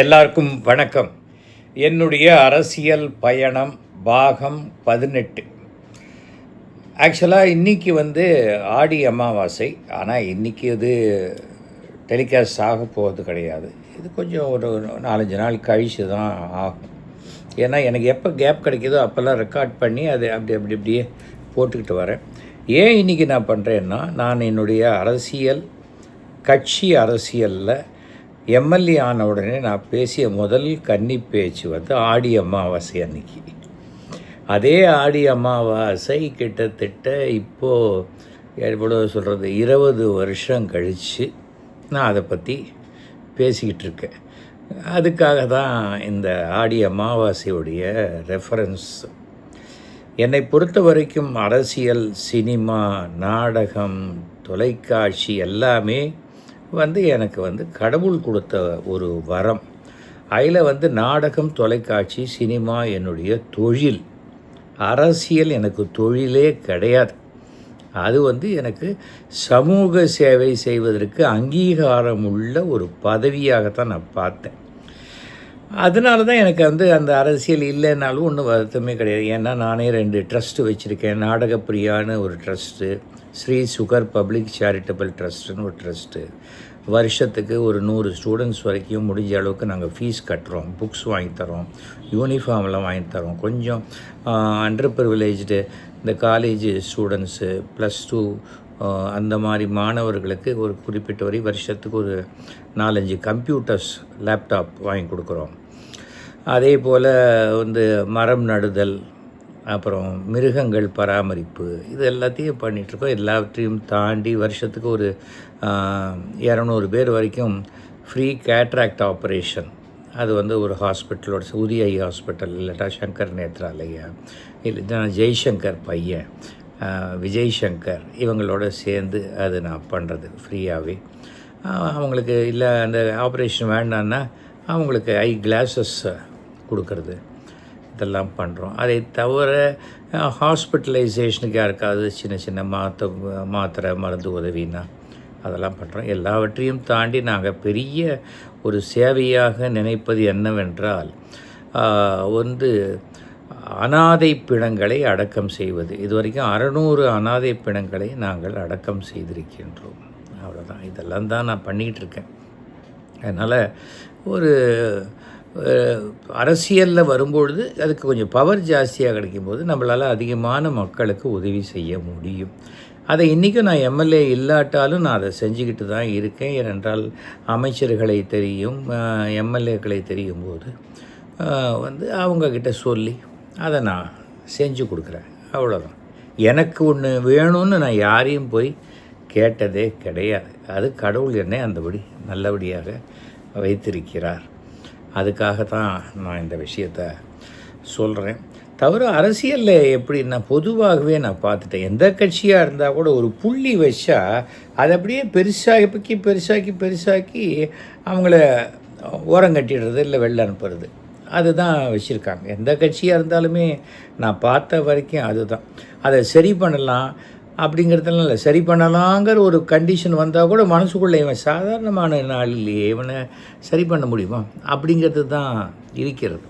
எல்லாருக்கும் வணக்கம். என்னுடைய அரசியல் பயணம் பாகம் 18. ஆக்சுவலாக இன்றைக்கி ஆடி அமாவாசை. ஆனால் இன்றைக்கி அது டெலிகாஸ்ட் ஆக போகிறது கிடையாது. இது கொஞ்சம் ஒரு 4-5 நாள் கழித்து தான் ஆகும். ஏன்னா எனக்கு எப்போ கேப் கிடைக்கிதோ அப்போல்லாம் ரெக்கார்ட் பண்ணி அது அப்படியே போட்டுக்கிட்டு வரேன். ஏன் இன்றைக்கி நான் பண்ணுறேன்னா, நான் என்னுடைய கட்சி அரசியலில் எம்எல்ஏ ஆன உடனே நான் பேசிய முதல் கன்னி பேச்சு ஆடி அமாவாசை அன்னைக்கு. அதே ஆடி அமாவாசை கிட்டத்தட்ட இப்போது எவ்வளோ சொல்கிறது 20 வருஷம் கழித்து நான் அதை பற்றி பேசிக்கிட்டு இருக்கேன். அதுக்காக தான் இந்த ஆடி அமாவாசையுடைய ரெஃபரன்ஸ். என்னை பொறுத்த வரைக்கும் அரசியல், சினிமா, நாடகம், தொலைக்காட்சி எல்லாமே எனக்கு கடவுள் கொடுத்த ஒரு வரம். அதில் நாடகம், தொலைக்காட்சி, சினிமா என்னுடைய தொழில். அரசியல் எனக்கு தொழிலே கிடையாது. அது எனக்கு சமூக சேவை செய்வதற்கு அங்கீகாரம் உள்ள ஒரு பதவியாகத்தான் நான் பார்த்தேன். அதனால தான் எனக்கு அந்த அரசியல் இல்லைன்னாலும் ஒன்றும் வருத்தமே கிடையாது. ஏன்னா நானே 2 ட்ரஸ்ட்டு வச்சுருக்கேன். நாடகப்பிரியான்னு ஒரு trust, Shri sugar public charitable ட்ரஸ்ட்டுன்னு ஒரு ட்ரஸ்ட்டு. வருஷத்துக்கு ஒரு 100 ஸ்டூடெண்ட்ஸ் வரைக்கும் முடிஞ்ச அளவுக்கு நாங்கள் ஃபீஸ் கட்டுறோம், புக்ஸ் வாங்கித்தரோம், யூனிஃபார்ம்லாம் வாங்கித்தரோம். கொஞ்சம் அண்டர் ப்ரிவிலேஜ்டு இந்த காலேஜ் ஸ்டூடெண்ட்ஸு, +2 அந்த மாதிரி மாணவர்களுக்கு ஒரு குறிப்பிட்ட வரை வருஷத்துக்கு ஒரு 4-5 கம்ப்யூட்டர்ஸ், லேப்டாப் வாங்கி கொடுக்குறோம். அதே போல் மரம் நடுதல், அப்புறம் மிருகங்கள் பராமரிப்பு, இது எல்லாத்தையும் பண்ணிகிட்ருக்கோம். எல்லாவற்றையும் தாண்டி வருஷத்துக்கு ஒரு 200 பேர் வரைக்கும் ஃப்ரீ கேட்ராக்ட் ஆப்ரேஷன். அது ஒரு ஹாஸ்பிட்டலோட உதய ஹாஸ்பிட்டல், இல்லாட்டா சங்கர் நேத்ராலயா, இல்லைன்னா ஜெய்சங்கர் பையன் விஜய் சங்கர், இவங்களோட சேர்ந்து அது நான் பண்ணுறது ஃப்ரீயாகவே. அவங்களுக்கு இல்லை அந்த ஆப்ரேஷன் வேண்டான்னா அவங்களுக்கு ஐ கிளாஸஸ் கொடுக்கறது, இதெல்லாம் பண்ணுறோம். அதை தவிர ஹாஸ்பிட்டலைசேஷனுக்கு யாருக்காவது சின்ன மாத்திரை மருந்து உதவினா அதெல்லாம் பண்ணுறோம். எல்லாவற்றையும் தாண்டி நாங்கள் பெரிய ஒரு சேவையாக நினைப்பது என்னவென்றால், அனாதை பிணங்களை அடக்கம் செய்வது. இதுவரைக்கும் 600 அனாதை பிணங்களை நாங்கள் அடக்கம் செய்திருக்கின்றோம். அவ்வளோதான். இதெல்லாம் தான் நான் பண்ணிக்கிட்டு இருக்கேன். அதனால் ஒரு அரசியலில் வரும்பொழுது அதுக்கு கொஞ்சம் பவர் ஜாஸ்தியாக கிடைக்கும்போது நம்மளால் அதிகமான மக்களுக்கு உதவி செய்ய முடியும். அதை இன்றைக்கும் நான் எம்எல்ஏ இல்லாட்டாலும் நான் அதை செஞ்சுக்கிட்டு தான் இருக்கேன். ஏனென்றால் அமைச்சர்களை தெரியும், எம்எல்ஏக்களை தெரியும் போது அவங்கக்கிட்ட சொல்லி அதை நான் செஞ்சு கொடுக்குறேன். அவ்வளோதான். எனக்கு ஒன்று வேணும்னு நான் யாரையும் போய் கேட்டதே கிடையாது. அது கடவுள் என்னை அந்தபடி நல்லபடியாக வைத்திருக்கிறார். அதுக்காக தான் நான் இந்த விஷயத்தை சொல்கிறேன். தவிர அரசியலில் எப்படின்னா, பொதுவாகவே நான் பார்த்துட்டேன், எந்த கட்சியாக இருந்தால் கூட ஒரு புள்ளி வச்சா அதை அப்படியே பெருசாக்கி அவங்கள ஓரங்கட்டிடுறது, இல்லை வெளில அனுப்புறது, அதுதான் வச்சுருக்காங்க. எந்த கட்சியாக இருந்தாலுமே நான் பார்த்த வரைக்கும் அதுதான். அதை சரி பண்ணலாம் அப்படிங்கிறதுலாம் இல்லை. சரி பண்ணலாங்கிற ஒரு கண்டிஷன் வந்தால் கூட மனசுக்குள்ளே இவன் சாதாரணமான நாள் இல்லையே, இவனை சரி பண்ண முடியுமா அப்படிங்கிறது தான் இருக்கிறது.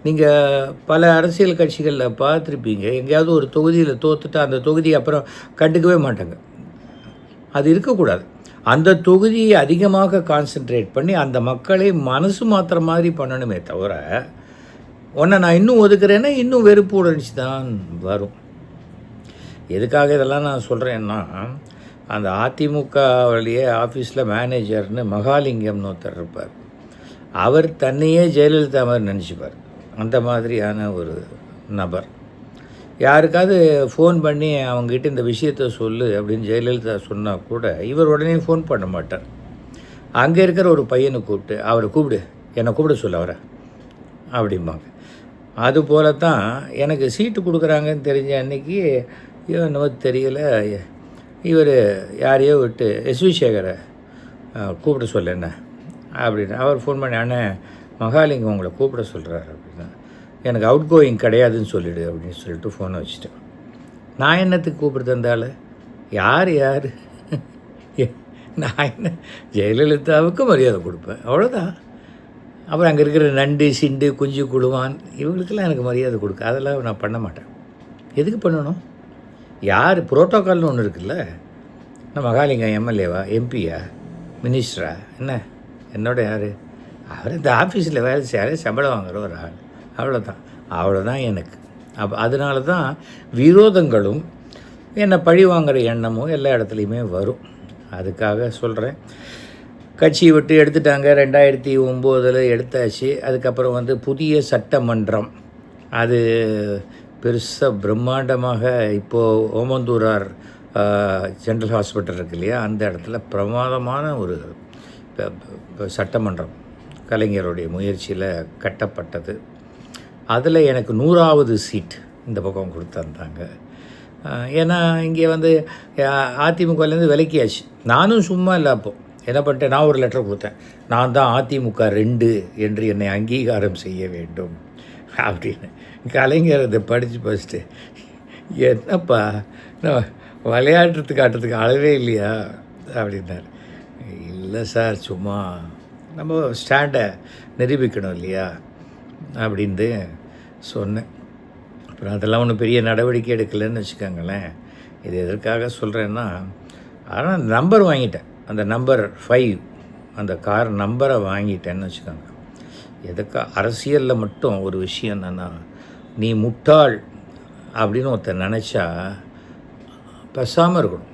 நீங்கள் பல அரசியல் கட்சிகளில் பார்த்துருப்பீங்க, எங்கேயாவது ஒரு தொகுதியில் தோற்றுட்டு அந்த தொகுதியை அப்புறம் கண்டுக்கவே மாட்டாங்க. அது இருக்கக்கூடாது. அந்த தொகுதியை அதிகமாக கான்சென்ட்ரேட் பண்ணி அந்த மக்களை மனசு மாத்திர மாதிரி பண்ணணுமே தவிர, உன்னை நான் இன்னும் ஒதுக்குறேன்னா இன்னும் வெறுப்பு உணர்ச்சி தான் வரும். எதுக்காக இதெல்லாம் நான் சொல்கிறேன்னா, அந்த அதிமுகவிலேயே ஆஃபீஸில் மேனேஜர்னு மகாலிங்கம்னு ஒருத்தர் இருப்பார். அவர் தன்னையே ஜெயலலிதா மாதிரி நினச்சிப்பார். அந்த மாதிரியான ஒரு நபர். யாருக்காவது ஃபோன் பண்ணி அவங்ககிட்ட இந்த விஷயத்த சொல்லு அப்படின்னு ஜெயலலிதா சொன்னால் கூட இவர் உடனே ஃபோன் பண்ண மாட்டார். அங்கே இருக்கிற ஒரு பையனை கூப்பிட்டு, அவரை என்னை கூப்பிட சொல்ல அவரை அப்படிம்பாங்க. அதுபோல தான் எனக்கு சீட்டு கொடுக்குறாங்கன்னு தெரிஞ்ச அன்றைக்கி என்னவோ தெரியலை, இவர் யாரையோ விட்டு எஸ்வி சேகரை கூப்பிட சொல்ல என்ன அப்படின்னு அவர் ஃபோன் பண்ணி, அண்ணன் மகாலிங்கம் உங்களை கூப்பிட சொல்கிறார் அப்படின்னா, எனக்கு அவுட் கோயிங் கிடையாதுன்னு சொல்லிவிடு அப்படின்னு சொல்லிட்டு ஃபோனை வச்சுட்டேன். நான் என்னத்துக்கு கூப்பிட்டு தந்தாலும் யார் நான் என்ன ஜெயலலிதாவுக்கு மரியாதை கொடுப்பேன், அவ்வளோதான். அப்புறம் அங்கே இருக்கிற நண்டு சிண்டு குஞ்சு குழுவான் இவங்களுக்கெல்லாம் எனக்கு மரியாதை கொடுக்க, அதெல்லாம் நான் பண்ண மாட்டேன். எதுக்கு பண்ணணும்? யார் புரோட்டோக்கால்னு ஒன்று இருக்குல்ல. நான் மகாலிங்கம் எம்எல்ஏவா, எம்பியா, மினிஸ்டரா, என்னோட யார்? அவர் இந்த ஆஃபீஸில் வேலை செய்யாரு, சம்பளம் வாங்குற ஒரு ஆள், அவ்வளோதான் எனக்கு. அதனால தான் விரோதங்களும் என்னை பழி வாங்குகிற எண்ணமும் எல்லா இடத்துலையுமே வரும். அதுக்காக சொல்கிறேன். கட்சியை விட்டு எடுத்துட்டாங்க, 2009 எடுத்தாச்சு. அதுக்கப்புறம் புதிய சட்டமன்றம், அது பெருசாக பிரம்மாண்டமாக இப்போது ஓமந்தூரார் ஜென்ரல் ஹாஸ்பிட்டல் இருக்கு இல்லையா, அந்த இடத்துல பிரமாதமான ஒரு சட்டமன்றம் கலைஞருடைய முயற்சியில் கட்டப்பட்டது. அதில் எனக்கு 100வது சீட் இந்த பக்கம் கொடுத்துருந்தாங்க. ஏன்னா இங்கே அதிமுகலேருந்து விலக்கியாச்சு. நானும் சும்மா இல்லை. அப்போது என்ன பண்ணிட்டேன், நான் ஒரு லெட்டர் கொடுத்தேன். நான் தான் அதிமுக 2 என்று என்னை அங்கீகாரம் செய்ய வேண்டும் அப்படின்னு. கலைஞர் அதை படிச்சுட்டு, என்னப்பா நான் விளையாட்டுறதுக்கு ஆட்டுறதுக்கு அளவே இல்லையா அப்படின்னார். இல்லை சார், சும்மா நம்ம ஸ்டாண்டை நிரூபிக்கணும் இல்லையா அப்படின்ட்டு சொன்னேன். அப்புறம் அதெல்லாம் ஒன்றும் பெரிய நடவடிக்கை எடுக்கலைன்னு வச்சுக்கோங்களேன். இது எதற்காக சொல்கிறேன்னா, ஆனால் நம்பர் வாங்கிட்டேன், அந்த நம்பர் 5, அந்த கார் நம்பரை வாங்கிட்டேன்னு வச்சுக்கோங்க. அரசியலில் மட்டும் ஒரு விஷயம் என்னென்னா, நீ முட்டாள் அப்படின்னு ஒருத்தர் நினச்சா பேசாமல் இருக்கணும்.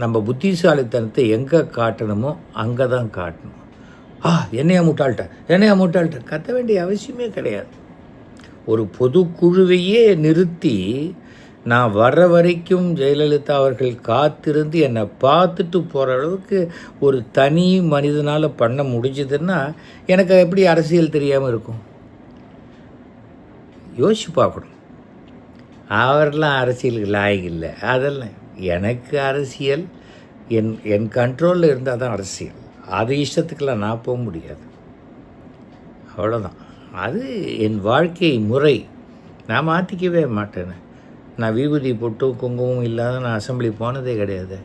நம்ம புத்திசாலித்தனத்தை எங்கே காட்டணுமோ அங்கே தான் காட்டணும். என்னையா முட்டாள்கிட்ட கத்த வேண்டிய அவசியமே கிடையாது. ஒரு பொதுக்குழுவையே நிறுத்தி நான் வர்ற வரைக்கும் ஜெயலலிதா அவர்கள் காத்திருந்து என்னை பார்த்துட்டு போகிற அளவுக்கு ஒரு தனி மனிதனால் பண்ண முடிஞ்சதுன்னா எனக்கு எப்படி அரசியல் தெரியாமல் இருக்கும்? யோசிச்சு பார்க்கணும். அவரெல்லாம் அரசியலுக்கு லாயக்கு இல்லை. அதெல்லாம் எனக்கு அரசியல் என் கண்ட்ரோலில் இருந்தால் தான் அரசியல். அது இஷ்டத்துக்கெல்லாம் நான் போக முடியாது. அவ்வளோதான். அது என் வாழ்க்கை முறை. நான் மாற்றிக்கவே மாட்டேன்னு. நான் விபூதி போட்டு குங்குமம் இல்லாத நான் அசம்பிளி போனதே கிடையாது.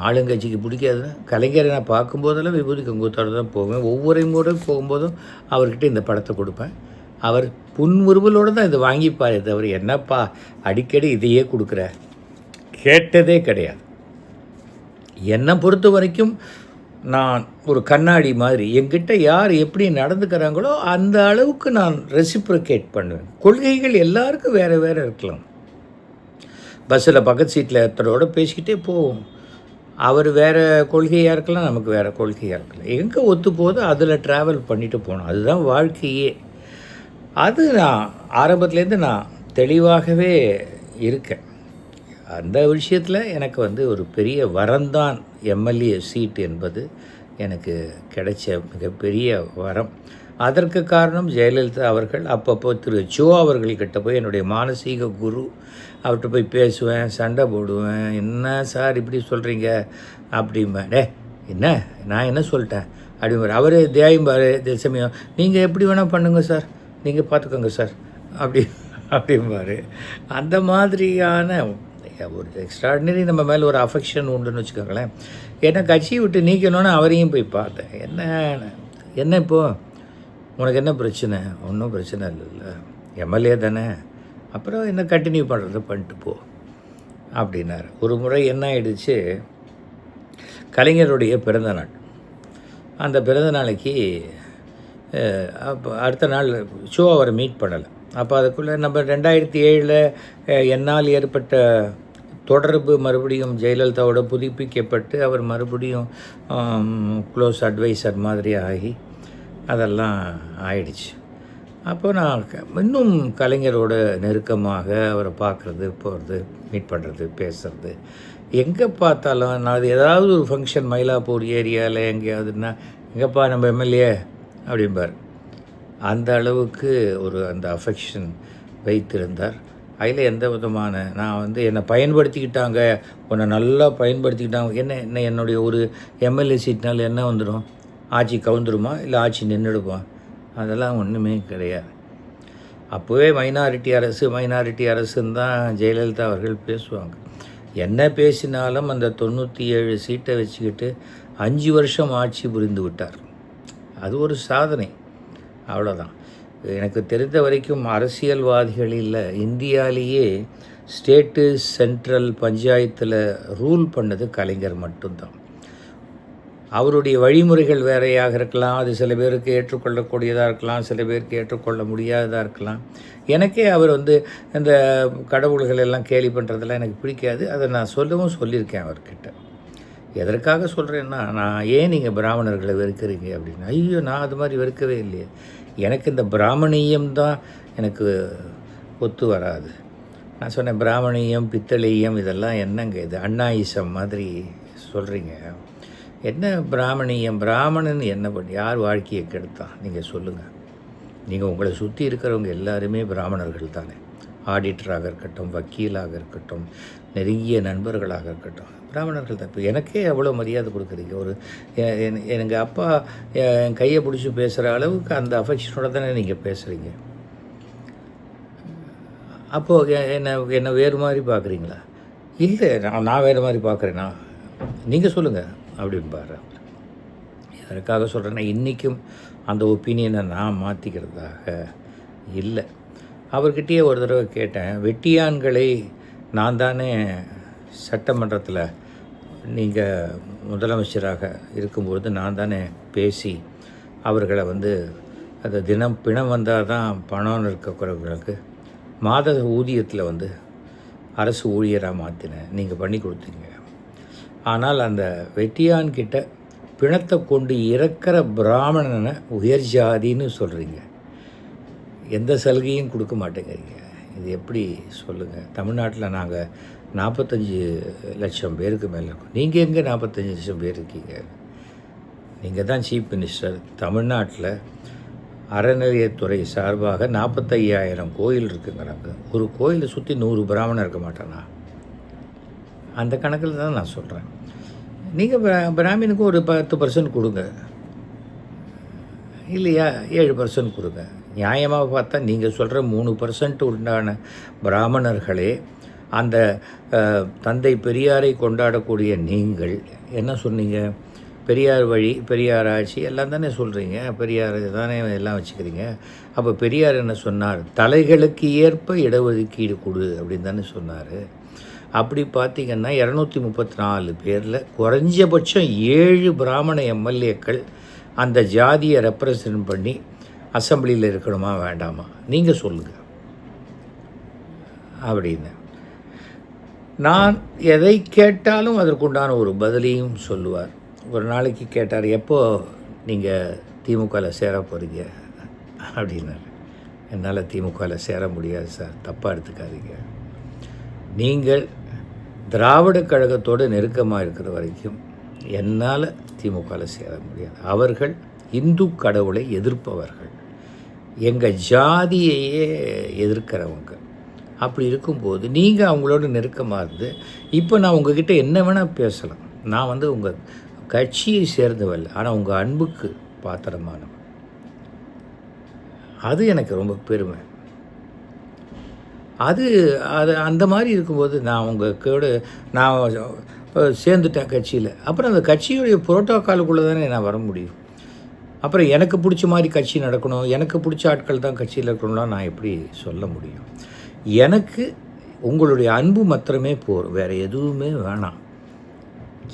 ஆளுங்கட்சிக்கு பிடிக்காதுன்னா கலைஞரை நான் பார்க்கும்போதெல்லாம் விபூதி குங்குமத்தோடு தான் போவேன். ஒவ்வொரு முறை போகும்போதும் அவர்கிட்ட இந்த படத்தை கொடுப்பேன். அவர் புன்முறுவலோடு தான் இதை வாங்கிப்பார். தவிர என்னப்பா அடிக்கடி இதையே கொடுக்குற கேட்டதே கிடையாது. என்னை பொறுத்த வரைக்கும் நான் ஒரு கண்ணாடி மாதிரி. என்கிட்ட யார் எப்படி நடந்துக்கிறாங்களோ அந்த அளவுக்கு நான் ரெசிப்ரிகேட் பண்ணுவேன். கொள்கைகள் எல்லாருக்கும் வேறு வேறு இருக்கலாம். பஸ்ஸில் பக்கத்து சீட்டில் ஒருத்தரோட பேசிக்கிட்டே போவோம். அவர் வேறு கொள்கையாக இருக்கலாம், நமக்கு வேறு கொள்கையாக இருக்கலாம். எங்கே ஒத்து போதோ அதில் ட்ராவல் பண்ணிட்டு போகணும். அதுதான் வாழ்க்கையே. அது நான் ஆரம்பத்துலேருந்து நான் தெளிவாகவே இருக்கேன். அந்த விஷயத்தில் எனக்கு ஒரு பெரிய வரம்தான் எம்எல்ஏ சீட் என்பது எனக்கு கிடைச்ச மிகப்பெரிய வரம். அதற்கு காரணம் ஜெயலலிதா அவர்கள். அப்பப்போ திரு ஜோ அவர்கள்கிட்ட போய் என்னுடைய மானசீக குரு, அவர்கிட்ட போய் பேசுவேன், சண்டை போடுவேன். என்ன சார் இப்படி சொல்கிறீங்க அப்படிம்பேன். என்ன நான் என்ன சொல்லிட்டேன் அப்படிம்பார். அவர் தேயம்பார் சமயம், நீங்கள் எப்படி வேணால் பண்ணுங்கள் சார், நீங்கள் பார்த்துக்கோங்க சார் அப்படிம்பார். அந்த மாதிரியான ஒரு எக்ஸ்ட்ராடினரி நம்ம மேலே ஒரு அஃபெக்ஷன் உண்டுன்னு வச்சுக்கோங்களேன். ஏன்னா கட்சியை விட்டு நீக்கணுன்னு அவரையும் போய் பார்த்தேன். என்ன இப்போது உனக்கு என்ன பிரச்சனை? ஒன்றும் பிரச்சனை இல்லைல்ல, எம்எல்ஏ தானே, அப்புறம் என்ன கண்டினியூ பண்ணுறது பண்ணிட்டு போ அப்படின்னார். ஒரு முறை என்ன ஆயிடுச்சு, கலைஞருடைய பிறந்தநாள். அந்த பிறந்த நாளைக்கு அப்போ அடுத்த நாள் ஷோ அவரை மீட் பண்ணலை. அப்போ அதுக்குள்ளே நம்ம 2007 என்னால் ஏற்பட்ட தொடர்பு மறுபடியும் ஜெயலலிதாவோட புதுப்பிக்கப்பட்டு அவர் மறுபடியும் க்ளோஸ் அட்வைசர் மாதிரி ஆகி அதெல்லாம் ஆயிடுச்சு. அப்போ நான் இன்னும் கலைஞரோட நெருக்கமாக அவரை பார்க்குறது, போகிறது, மீட் பண்ணுறது, பேசுகிறது. எங்கே பார்த்தாலும் நான் அது ஏதாவது ஒரு ஃபங்க்ஷன் மயிலாப்பூர் ஏரியாவில் எங்கேயாவதுன்னா, எங்கேப்பா நம்ம எம்எல்ஏ அப்படிம்பார். அந்த அளவுக்கு அந்த அஃபெக்ஷன் வைத்திருந்தார். அதில் எந்த விதமான நான் என்னை பயன்படுத்திக்கிட்டாங்க, உன்னை நல்லா பயன்படுத்திக்கிட்டாங்க. என்ன என்னுடைய ஒரு எம்எல்ஏ சீட்னால் என்ன வந்துடும்? ஆட்சி கவுந்துருமா, இல்லை ஆட்சி நின்றுடுமா? அதெல்லாம் ஒன்றுமே கிடையாது. அப்போவே மைனாரிட்டி அரசுன்னு தான் ஜெயலலிதா அவர்கள் பேசுவாங்க. என்ன பேசினாலும் அந்த 97 சீட்டை வச்சுக்கிட்டு 5 வருஷம் ஆட்சி புரிந்து விட்டார். அது ஒரு சாதனை, அவ்வளோதான். எனக்கு தெரிந்த வரைக்கும் அரசியல்வாதிகளில் இந்தியாவிலேயே ஸ்டேட்டு சென்ட்ரல் பஞ்சாயத்தில் ரூல் பண்ணது கலைஞர் மட்டும்தான். அவருடைய வழிமுறைகள் வேறையாக இருக்கலாம், அது சில பேருக்கு ஏற்றுக்கொள்ளக்கூடியதாக இருக்கலாம், சில பேருக்கு ஏற்றுக்கொள்ள முடியாததாக இருக்கலாம். எனக்கே அவர் இந்த கடவுள்கள் எல்லாம் கேலி பண்ணுறதெல்லாம் எனக்கு பிடிக்காது. அதை நான் சொல்லியிருக்கேன் அவர்கிட்ட. எதற்காக சொல்கிறேன்னா, நான் ஏன் நீங்கள் பிராமணர்களை வெறுக்கிறீங்க அப்படின்னு. ஐயோ, நான் அது மாதிரி வெறுக்கவே இல்லையே. எனக்கு இந்த பிராமணியம் தான் எனக்கு ஒத்து வராது. நான் சொன்னேன், பிராமணியம் பித்தளையம் இதெல்லாம் என்னங்க, இது அண்ணாயிசம் மாதிரி சொல்கிறீங்க. என்ன பிராமணியம், பிராமணன் என்ன பண்ணி யார் வாழ்க்கையை கெடுத்தான் நீங்கள் சொல்லுங்கள். நீங்கள் உங்களை சுற்றி இருக்கிறவங்க எல்லாருமே பிராமணர்கள் தானே. ஆடிட்டராக இருக்கட்டும், வக்கீலாக இருக்கட்டும், நெருங்கிய நண்பர்களாக இருக்கட்டும், பிராமணர்கள் தான். இப்போ எனக்கே எவ்வளோ மரியாதை கொடுக்குறீங்க. எங்கள் அப்பா என் கையை பிடிச்சி பேசுகிற அளவுக்கு அந்த அஃபெக்ஷனோட தானே நீங்கள் பேசுகிறீங்க. அப்போது என்னை வேறு மாதிரி பார்க்குறீங்களா? இல்லை, நான் வேறு மாதிரி பார்க்குறேன்னா நீங்கள் சொல்லுங்கள் அப்படின்பாரு. எதற்காக சொல்கிறேன்னா, இன்றைக்கும் அந்த ஒப்பீனியனை நான் மாற்றிக்கிறதாக இல்லை. அவர்கிட்டயே ஒரு தடவை கேட்டேன், வெட்டியான்களை நான் தானே சட்டமன்றத்தில் நீங்கள் முதலமைச்சராக இருக்கும்பொழுது நான் தானே பேசி அவர்களை அந்த தினம் பிணம் வந்தால் தான் பணம் இருக்கிறவங்களுக்கு மாத ஊதியத்தில் அரசு ஊழியராக மாற்றினேன், நீங்கள் பண்ணி கொடுத்தீங்க. ஆனால் அந்த வெட்டியான்கிட்ட பிணத்தை கொண்டு இறக்கிற பிராமணனை உயர் ஜாதின்னு சொல்கிறீங்க, எந்த சலுகையும் கொடுக்க மாட்டேங்கிறீங்க. இது எப்படி சொல்லுங்கள்? தமிழ்நாட்டில் நாங்கள் 45 லட்சம் பேருக்கு மேலே இருக்கோம். நீங்கள் எங்கே 45 லட்சம் பேர் இருக்கீங்க? நீங்கள் தான் சீஃப் மினிஸ்டர். தமிழ்நாட்டில் அறநிலையத்துறை சார்பாக 45,000 கோயில் இருக்குங்கிறாங்க. ஒரு கோயிலை சுற்றி 100 பிராமணன் இருக்க மாட்டானா? அந்த கணக்கில் தான் நான் சொல்கிறேன். நீங்கள் பிராமினுக்கு ஒரு 10% கொடுங்க, இல்லையா 7% கொடுங்க. நியாயமாக பார்த்தா நீங்கள் சொல்கிற 3% உண்டான பிராமணர்களே அந்த தந்தை பெரியாரை கொண்டாடக்கூடிய நீங்கள் என்ன சொன்னீங்க? பெரியார் வழி, பெரியார் ஆட்சி எல்லாம் தானே சொல்கிறீங்க. பெரியார் தானே எல்லாம் வச்சுக்கிறீங்க. அப்போ பெரியார் என்ன சொன்னார்? தலைகளுக்கு ஏற்ப இடஒதுக்கீடு கொடு அப்படின்னு தானே சொன்னார். அப்படி பார்த்திங்கன்னா 234 பேரில் குறைஞ்சபட்சம் 7 பிராமண எம்எல்ஏக்கள் அந்த ஜாதியை ரெப்ரசன்ட் பண்ணி அசம்பிளியில் இருக்கணுமா வேண்டாமா? நீங்கள் சொல்லுங்கள் அப்படின்னு. நான் எதை கேட்டாலும் அதற்குண்டான ஒரு பதிலையும் சொல்லுவார். ஒரு நாளைக்கு கேட்டார், எப்போ நீங்கள் திமுகவில் சேர போகிறீங்க அப்படின்னாரு. என்னால் திமுகவில் சேர முடியாது சார், தப்பாக எடுத்துக்காதீங்க. நீங்கள் திராவிட கழகத்தோடு நெருக்கமாக இருக்கிற வரைக்கும் என்னால் திமுகவில் சேர முடியாது. அவர்கள் இந்து கடவுளை எதிர்ப்பவர்கள், எங்கள் ஜாதியையே எதிர்க்கிறவங்க. அப்படி இருக்கும்போது நீங்கள் அவங்களோட நெருக்கமாக இருந்து இப்போ நான் உங்ககிட்ட என்ன வேணால் பேசலாம். நான் உங்கள் கட்சியை சேர்ந்தவள், ஆனால் உங்கள் அன்புக்கு பாத்திரமானவன். அது எனக்கு ரொம்ப பெருமை. அது அந்த மாதிரி இருக்கும்போது நான் உங்கள் கூட நான் சேர்ந்துட்டேன் கட்சியில். அப்புறம் அந்த கட்சியுடைய புரோட்டோக்காலுக்குள்ளே தானே நான் வர முடியும். அப்புறம் எனக்கு பிடிச்ச மாதிரி கட்சி நடக்கணும், எனக்கு பிடிச்ச ஆட்கள் தான் கட்சியில் இருக்கணும்லாம் நான் எப்படி சொல்ல முடியும்? எனக்கு உங்களுடைய அன்பு மாத்திரமே போதும், வேறு எதுவுமே வேணாம்.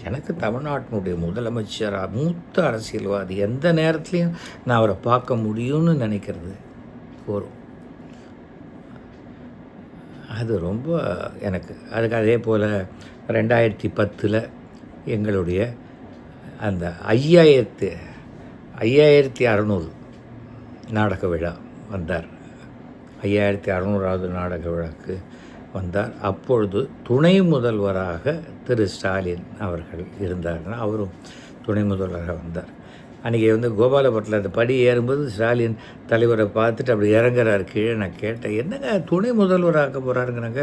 எனக்கு தமிழ்நாட்டினுடைய முதலமைச்சராக மூத்த அரசியல்வாதி எந்த நேரத்துலையும் நான் அவரை பார்க்க முடியும்னு நினைக்கிறது போதும். அது ரொம்ப எனக்கு அதுக்கு. அதே போல் 2010 எங்களுடைய அந்த 5600 நாடக விழா வந்தார். 5600வது நாடக விழாவுக்கு வந்தார். அப்பொழுது துணை முதல்வராக திரு ஸ்டாலின் அவர்கள் இருந்தார்னா அவரும் துணை முதல்வராக வந்தார். அன்றைக்கி கோபாலபுரத்தில் அந்த படி ஏறும்போது ஸ்டாலின் தலைவரை பார்த்துட்டு அப்படி இறங்குறாரு கீழே. நான் கேட்டேன், என்னங்க துணை முதல்வராக போகிறாருங்கிறாங்க.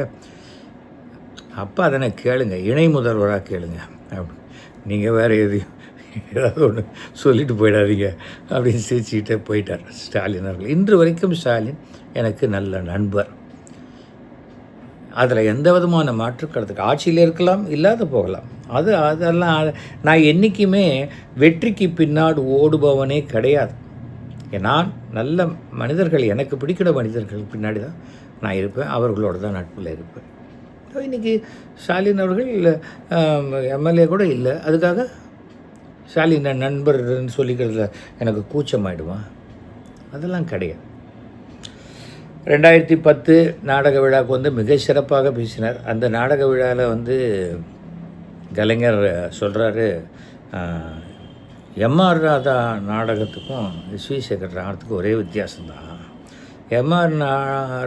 அப்போ அதனை கேளுங்க, இணை முதல்வராக கேளுங்க அப்படி. நீங்கள் வேறு எதையும் ஏதாவது ஒன்று சொல்லிட்டு போயிடாதீங்க அப்படின்னு சிரிச்சுக்கிட்டே போயிட்டார் ஸ்டாலின் அவர்கள். இன்று வரைக்கும் ஸ்டாலின் எனக்கு நல்ல நண்பர். அதில் எந்த விதமான மாற்றுக்கிறதுக்கு ஆட்சியில் இருக்கலாம், இல்லாத போகலாம். அதெல்லாம் நான் என்றைக்குமே வெற்றிக்கு பின்னாடி ஓடுபவனே கிடையாது. நான் நல்ல மனிதர்கள், எனக்கு பிடிக்கிற மனிதர்கள் பின்னாடி தான் நான் இருப்பேன், அவர்களோடு தான் நட்பில் இருப்பேன். இன்றைக்கி ஸ்டாலின் அவர்கள் எம்எல்ஏ கூட இல்லை, அதுக்காக ஸ்டாலின் நண்பர்னு சொல்லிக்கிறதுல எனக்கு கூச்சமாயிடுமா? அதெல்லாம் கிடையாது. 2010 நாடக விழாவுக்கு வந்து மிக சிறப்பாக பேசினார். அந்த நாடக விழாவில் வந்து கலைஞர் சொல்கிறாரு, எம்ஆர் ராதா நாடகத்துக்கும் எஸ்வி சேகர் நாடகத்துக்கும் ஒரே வித்தியாசம்தான். எம்ஆர்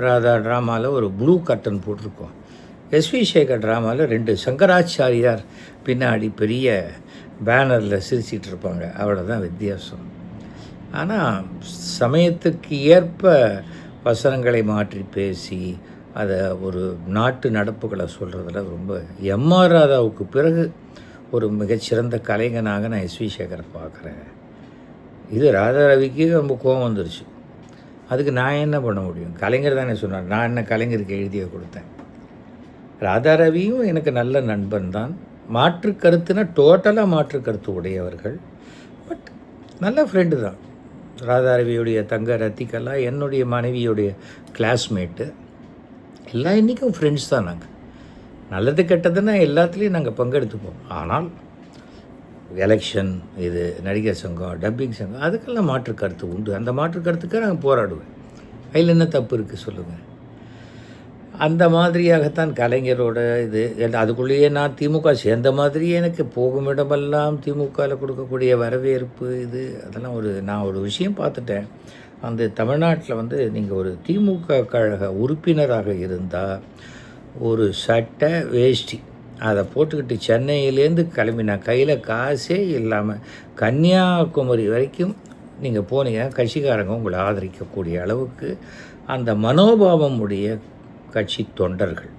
ராதா ட்ராமாவில் ஒரு ப்ளூ கர்டன் போட்டிருக்கோம், எஸ்வி சேகர் ட்ராமாவில் 2 சங்கராச்சாரியார் பின்னாடி பெரிய பேனரில் சிரிச்சிட்டு இருப்பாங்க, அவ்வளோதான் வித்தியாசம். ஆனால் சமயத்துக்கு ஏற்ப வசனங்களை மாற்றி பேசி அதை ஒரு நாட்டு நடப்புகளை சொல்கிறதுல ரொம்ப எம்ஆர் ராதாவுக்கு பிறகு ஒரு மிகச்சிறந்த கலைஞனாக நான் எஸ்வி சேகரை பார்க்குறேன். இது ராதா ரவிக்கு ரொம்ப கோபம் வந்துருச்சு. அதுக்கு நான் என்ன பண்ண முடியும்? கலைஞர் தானே சொன்னார், நான் என்ன கலைஞருக்கு எழுதிய கொடுத்தேன். ராதா ரவியும் எனக்கு நல்ல நண்பன் தான். மாற்று கருத்துனா டோட்டலாக மாற்று கருத்து உடையவர்கள், பட் நல்ல ஃப்ரெண்டு தான். ராதா ரவியுடைய தங்க ரத்திகெல்லாம் என்னுடைய மனைவியுடைய கிளாஸ்மேட்டு, எல்லாம் இன்றைக்கும் ஃப்ரெண்ட்ஸ் தான். நாங்கள் நல்லது கெட்டதுன்னா எல்லாத்துலேயும் நாங்கள் பங்கெடுத்துப்போம். ஆனால் எலெக்ஷன், இது நடிகர் சங்கம், டப்பிங் சங்கம், அதுக்கெல்லாம் மாற்று கருத்து உண்டு. அந்த மாற்று கருத்துக்காக நாங்கள் போராடுவேன். அதில் என்ன தப்பு இருக்குது சொல்லுங்கள்? அந்த மாதிரியாகத்தான் கலைஞரோட இது. அதுக்குள்ளேயே நான் திமுக சேர்ந்த மாதிரி எனக்கு போகும் இடமெல்லாம் திமுகவில் கொடுக்கக்கூடிய வரவேற்பு இது அதெல்லாம் நான் ஒரு விஷயம் பார்த்துட்டேன். அந்த தமிழ்நாட்டில் வந்து நீங்கள் ஒரு திமுக கழக உறுப்பினராக இருந்தால் ஒரு சட்டை வேஷ்டி அதை போட்டுக்கிட்டு சென்னையிலேருந்து கிளம்பினா கையில் காசே இல்லாமல் கன்னியாகுமரி வரைக்கும் நீங்கள் போனீங்க, கட்சிக்காரங்க உங்களை ஆதரிக்கக்கூடிய அளவுக்கு அந்த மனோபாவம் உடைய கட்சி தொண்டர்கள்.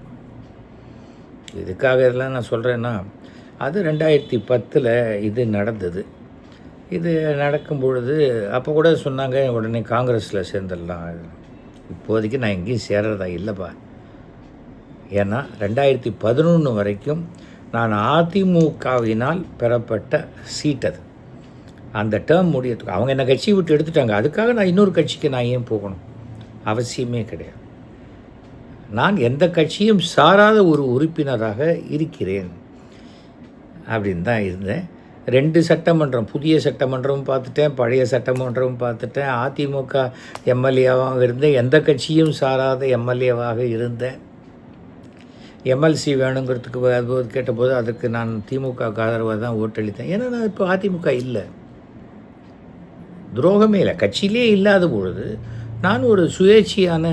இதுக்காக இதெல்லாம் நான் சொல்கிறேன்னா, அது 2010 இது நடந்தது. இது நடக்கும் பொழுது அப்போ கூட சொன்னாங்க உடனே காங்கிரஸில் சேர்ந்துடலாம். இப்போதைக்கு நான் எங்கேயும் சேர்றதா இல்லைப்பா. ஏன்னா 2011 வரைக்கும் நான் அதிமுகவினால் பெறப்பட்ட சீட் அது. அந்த டேர்ம் முடியறதுக்கு அவங்க என்ன கட்சியை விட்டு எடுத்துட்டாங்க. அதுக்காக நான் இன்னொரு கட்சிக்கு நான் ஏன் போகணும்? அவசியமே கிடையாது. நான் எந்த கட்சியும் சாராத ஒரு உறுப்பினராக இருக்கிறேன் அப்படின்னு தான் இருந்தேன். 2 சட்டமன்றம், புதிய சட்டமன்றமும் பார்த்துட்டேன், பழைய சட்டமன்றமும் பார்த்துட்டேன். அதிமுக எம்எல்ஏவாக இருந்தேன், எந்த கட்சியும் சாராத எம்எல்ஏவாக இருந்தேன். எம்எல்சி வேணுங்கிறதுக்கு கேட்டபோது அதுக்கு நான் திமுக ஆதரவாக தான் ஓட்டளித்தேன். ஏன்னா நான் இப்போ அதிமுக இல்லை, துரோகமே இல்லை, கட்சியிலே இல்லாத பொழுது நான் ஒரு சுயேட்சையான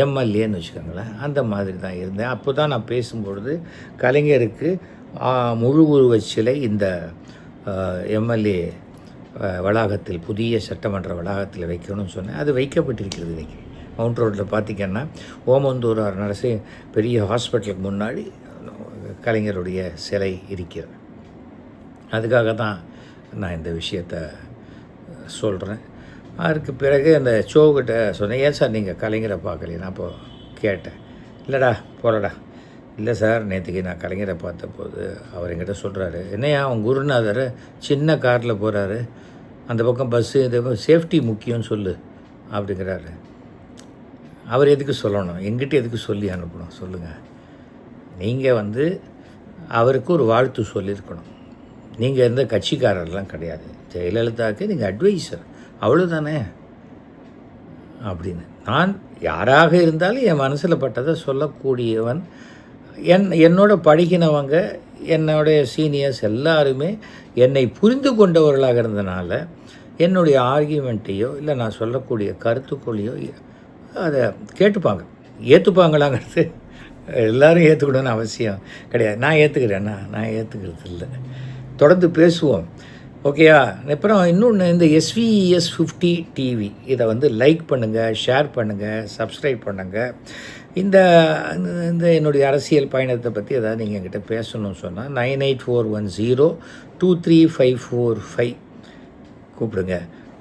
எம்எல்ஏன்னு வச்சுக்கோங்களேன், அந்த மாதிரி தான் இருந்தேன். அப்போ தான் நான் பேசும்பொழுது கலைஞருக்கு முழு உருவச் சிலை இந்த எம்எல்ஏ வளாகத்தில், புதிய சட்டமன்ற வளாகத்தில் வைக்கணும்னு சொன்னேன். அது வைக்கப்பட்டிருக்கிறது. இன்றைக்கி மவுண்ட் ரோட்டில் பார்த்திங்கன்னா ஓமந்தூரார் நரசே பெரிய ஹாஸ்பிட்டலுக்கு முன்னாடி கலைஞருடைய சிலை இருக்கிறது. அதுக்காக தான் நான் இந்த விஷயத்தை சொல்கிறேன். அதுக்கு பிறகு அந்த ஷோக்கிட்ட சொன்னேன், ஏன் சார் நீங்கள் கலைஞரை பார்க்கலையே? நான் அப்போது கேட்டேன். இல்லைடா போகிறடா. இல்லை சார், நேற்றுக்கு நான் கலைஞரை பார்த்தபோது அவர் என்கிட்ட சொல்கிறாரு, என்னையா அவன் குருநாதர் சின்ன காரில் போகிறாரு, அந்த பக்கம் பஸ்ஸு, இது சேஃப்டி முக்கியம்னு சொல்லு அப்படிங்கிறாரு. அவர் எதுக்கு சொல்லணும்? எங்கிட்ட எதுக்கு சொல்லி அனுப்பணும் சொல்லுங்கள்? நீங்கள் வந்து அவருக்கு ஒரு வாழ்த்து சொல்லியிருக்கணும். நீங்கள் இருந்த கட்சிக்காரர்லாம் கிடையாது, ஜெயலலிதாவுக்கு நீங்கள் அட்வைசர், அவ்வளோதானே அப்படின்னு. நான் யாராக இருந்தாலும் என் மனசில் பட்டதை சொல்லக்கூடியவன். என்னோட பழகினவங்க, என்னுடைய சீனியர்ஸ் எல்லாருமே என்னை புரிந்து கொண்டவர்களாக இருந்தனால என்னுடைய ஆர்கியூமெண்ட்டையோ இல்லை நான் சொல்லக்கூடிய கருத்துக்களையோ அதை கேட்டுப்பாங்க. ஏற்றுப்பாங்களாங்கிறது எல்லோரும் ஏற்றுக்கணும்னு அவசியம் கிடையாது. நான் ஏற்றுக்கிறேன்னா நான் ஏற்றுக்கிறது இல்லை. தொடர்ந்து பேசுவோம், ஓகேயா? அப்புறம் இன்னொன்று, இந்த SVES 50 டிவி இதை வந்து லைக் பண்ணுங்கள், ஷேர் பண்ணுங்கள், சப்ஸ்கிரைப் பண்ணுங்கள். இந்த என்னுடைய அரசியல் பயணத்தை பற்றி ஏதாவது நீங்கள் என்கிட்ட பேசணும்னு சொன்னால் 9841023545 கூப்பிடுங்க,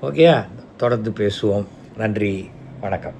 ஓகேயா? தொடர்ந்து பேசுவோம். நன்றி, வணக்கம்.